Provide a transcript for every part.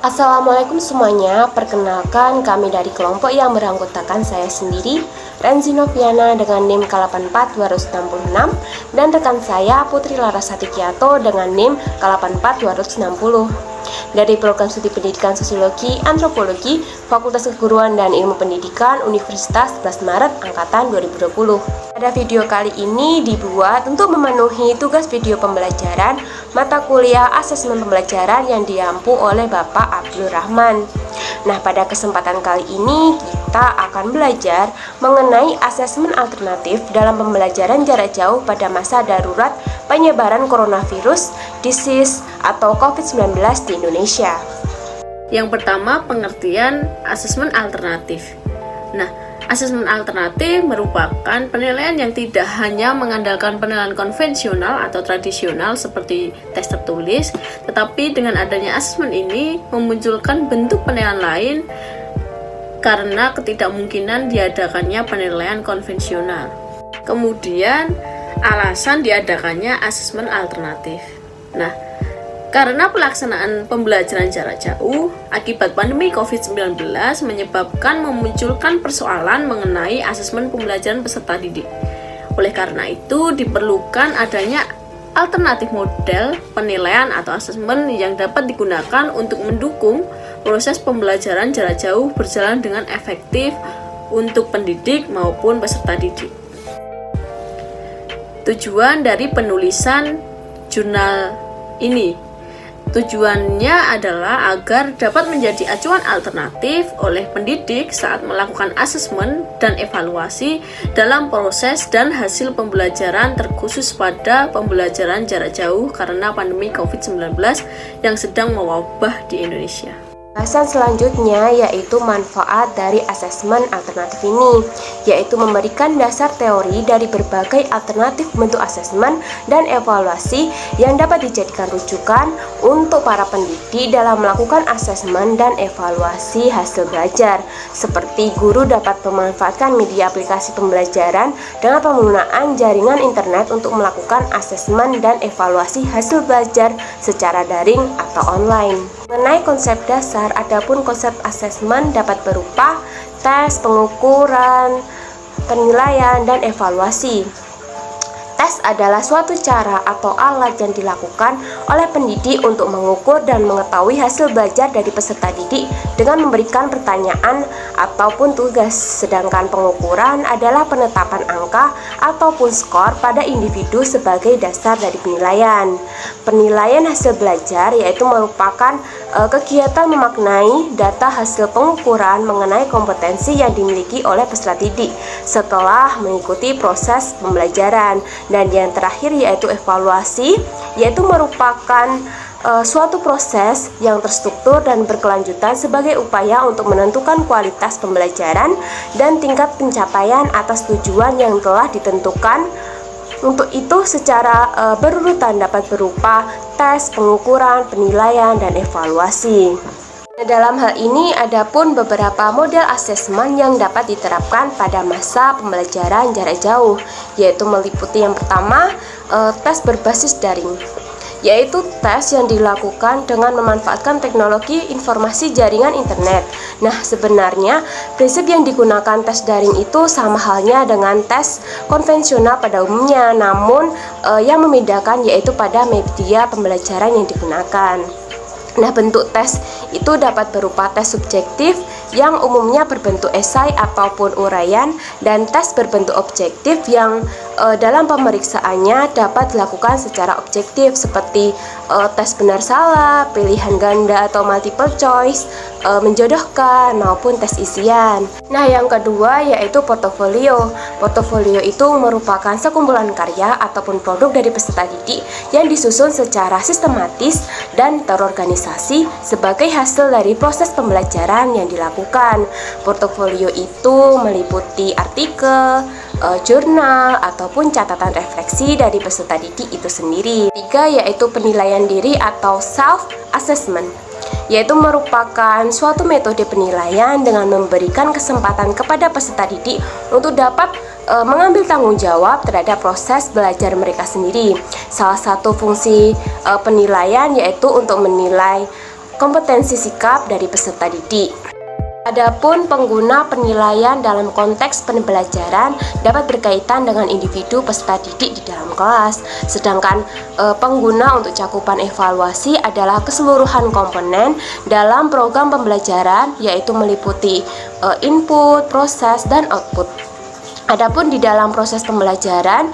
Assalamualaikum semuanya, perkenalkan kami dari kelompok yang beranggotakan saya sendiri, Renzi Noviana dengan NIM K84-266 dan rekan saya Putri Larasati Kiato dengan NIM K84-260 dari program studi pendidikan sosiologi, antropologi, Fakultas Keguruan dan Ilmu Pendidikan Universitas 11 Maret Angkatan 2020. Pada video kali ini dibuat untuk memenuhi tugas video pembelajaran mata kuliah asesmen pembelajaran yang diampu oleh Bapak Abdul Rahman. Nah, pada kesempatan kali ini kita akan belajar mengenai asesmen alternatif dalam pembelajaran jarak jauh pada masa darurat penyebaran coronavirus disease atau COVID-19 di Indonesia. Yang pertama, pengertian asesmen alternatif. Nah, asesmen alternatif merupakan penilaian yang tidak hanya mengandalkan penilaian konvensional atau tradisional seperti tes tertulis, tetapi dengan adanya asesmen ini memunculkan bentuk penilaian lain karena ketidakmungkinan diadakannya penilaian konvensional. Kemudian, alasan diadakannya asesmen alternatif. Nah, karena pelaksanaan pembelajaran jarak jauh akibat pandemi COVID-19 menyebabkan memunculkan persoalan mengenai asesmen pembelajaran peserta didik. Oleh karena itu, diperlukan adanya alternatif model penilaian atau asesmen yang dapat digunakan untuk mendukung proses pembelajaran jarak jauh berjalan dengan efektif untuk pendidik maupun peserta didik. Tujuan dari penulisan jurnal ini, tujuannya adalah agar dapat menjadi acuan alternatif oleh pendidik saat melakukan asesmen dan evaluasi dalam proses dan hasil pembelajaran terkhusus pada pembelajaran jarak jauh karena pandemi COVID-19 yang sedang mewabah di Indonesia. Bahasan selanjutnya yaitu manfaat dari asesmen alternatif ini, yaitu memberikan dasar teori dari berbagai alternatif bentuk asesmen dan evaluasi yang dapat dijadikan rujukan untuk para pendidik dalam melakukan asesmen dan evaluasi hasil belajar, seperti guru dapat memanfaatkan media aplikasi pembelajaran dengan penggunaan jaringan internet untuk melakukan asesmen dan evaluasi hasil belajar secara daring atau online. Mengenai konsep dasar, adapun konsep asesmen dapat berupa tes, pengukuran, penilaian, dan evaluasi. Tes adalah suatu cara atau alat yang dilakukan oleh pendidik untuk mengukur dan mengetahui hasil belajar dari peserta didik dengan memberikan pertanyaan ataupun tugas, sedangkan pengukuran adalah penetapan angka ataupun skor pada individu sebagai dasar dari penilaian. Penilaian hasil belajar yaitu merupakan kegiatan memaknai data hasil pengukuran mengenai kompetensi yang dimiliki oleh peserta didik setelah mengikuti proses pembelajaran. Dan yang terakhir yaitu evaluasi, yaitu merupakan suatu proses yang terstruktur dan berkelanjutan sebagai upaya untuk menentukan kualitas pembelajaran dan tingkat pencapaian atas tujuan yang telah ditentukan. Untuk itu secara berurutan dapat berupa tes, pengukuran, penilaian, dan evaluasi. Dalam hal ini ada pun beberapa model asesmen yang dapat diterapkan pada masa pembelajaran jarak jauh, yaitu meliputi yang pertama tes berbasis daring, yaitu tes yang dilakukan dengan memanfaatkan teknologi informasi jaringan internet. Nah, sebenarnya prinsip yang digunakan tes daring itu sama halnya dengan tes konvensional pada umumnya, namun yang membedakan yaitu pada media pembelajaran yang digunakan. Nah, bentuk tes itu dapat berupa tes subjektif yang umumnya berbentuk esai ataupun uraian, dan tes berbentuk objektif yang dalam pemeriksaannya dapat dilakukan secara objektif seperti tes benar salah, pilihan ganda atau multiple choice, menjodohkan, maupun tes isian. Nah, yang kedua yaitu portofolio. Portofolio itu merupakan sekumpulan karya ataupun produk dari peserta didik yang disusun secara sistematis dan terorganisasi sebagai hasil dari proses pembelajaran yang dilakukan. Portofolio itu meliputi artikel, jurnal, ataupun catatan refleksi dari peserta didik itu sendiri. Tiga yaitu penilaian diri atau self-assessment, yaitu merupakan suatu metode penilaian dengan memberikan kesempatan kepada peserta didik untuk dapat mengambil tanggung jawab terhadap proses belajar mereka sendiri. Salah satu fungsi penilaian yaitu untuk menilai kompetensi sikap dari peserta didik. Adapun pengguna penilaian dalam konteks pembelajaran dapat berkaitan dengan individu peserta didik di dalam kelas, sedangkan pengguna untuk cakupan evaluasi adalah keseluruhan komponen dalam program pembelajaran, yaitu meliputi input, proses, dan output. Adapun di dalam proses pembelajaran,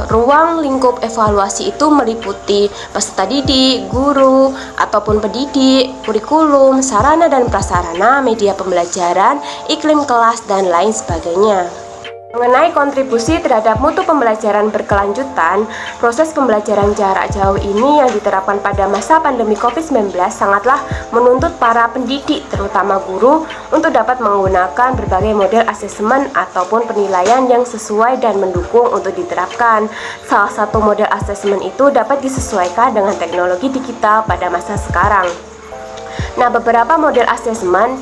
ruang lingkup evaluasi itu meliputi peserta didik, guru, ataupun pendidik, kurikulum, sarana dan prasarana, media pembelajaran, iklim kelas, dan lain sebagainya. Mengenai kontribusi terhadap mutu pembelajaran berkelanjutan, proses pembelajaran jarak jauh ini yang diterapkan pada masa pandemi COVID-19 sangatlah menuntut para pendidik, terutama guru, untuk dapat menggunakan berbagai model asesmen ataupun penilaian yang sesuai dan mendukung untuk diterapkan. Salah satu model asesmen itu dapat disesuaikan dengan teknologi digital pada masa sekarang. Nah, beberapa model asesmen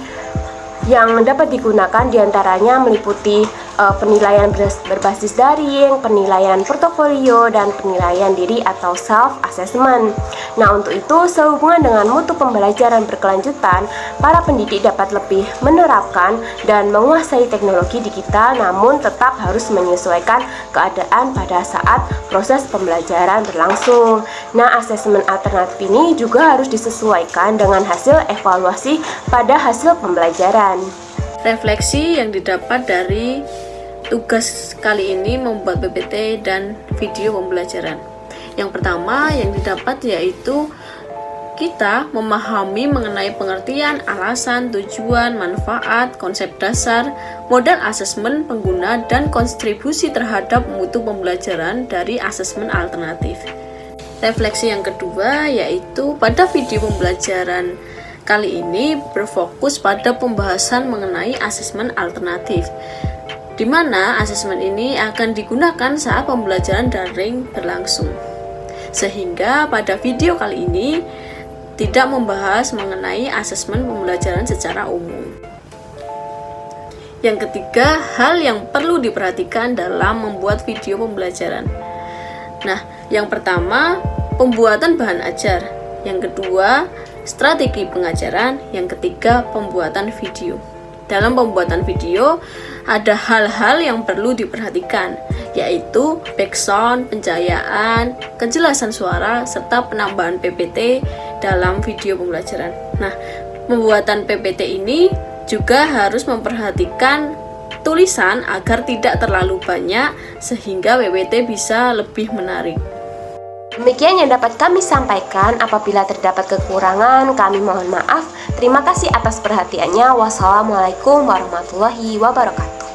yang dapat digunakan diantaranya meliputi penilaian berbasis daring, penilaian portofolio, dan penilaian diri atau self-assessment. Nah, untuk itu, sehubungan dengan mutu pembelajaran berkelanjutan, para pendidik dapat lebih menerapkan dan menguasai teknologi digital, namun tetap harus menyesuaikan keadaan pada saat proses pembelajaran berlangsung. Nah, asesmen alternatif ini juga harus disesuaikan dengan hasil evaluasi pada hasil pembelajaran. Refleksi yang didapat dari tugas kali ini membuat PPT dan video pembelajaran. Yang pertama yang didapat yaitu kita memahami mengenai pengertian, alasan, tujuan, manfaat, konsep dasar, model asesmen pengguna, dan kontribusi terhadap mutu pembelajaran dari asesmen alternatif. Refleksi yang kedua yaitu pada video pembelajaran kali ini berfokus pada pembahasan mengenai asesmen alternatif, di mana asesmen ini akan digunakan saat pembelajaran daring berlangsung. Sehingga pada video kali ini tidak membahas mengenai asesmen pembelajaran secara umum. Yang ketiga, hal yang perlu diperhatikan dalam membuat video pembelajaran. Nah, yang pertama, pembuatan bahan ajar. Yang kedua, strategi pengajaran. Yang ketiga, pembuatan video. Dalam pembuatan video, ada hal-hal yang perlu diperhatikan, yaitu background, pencahayaan, kejelasan suara, serta penambahan PPT dalam video pembelajaran. Nah, pembuatan PPT ini juga harus memperhatikan tulisan agar tidak terlalu banyak, sehingga PPT bisa lebih menarik. Demikian yang dapat kami sampaikan. Apabila terdapat kekurangan, kami mohon maaf. Terima kasih atas perhatiannya. Wassalamualaikum warahmatullahi wabarakatuh.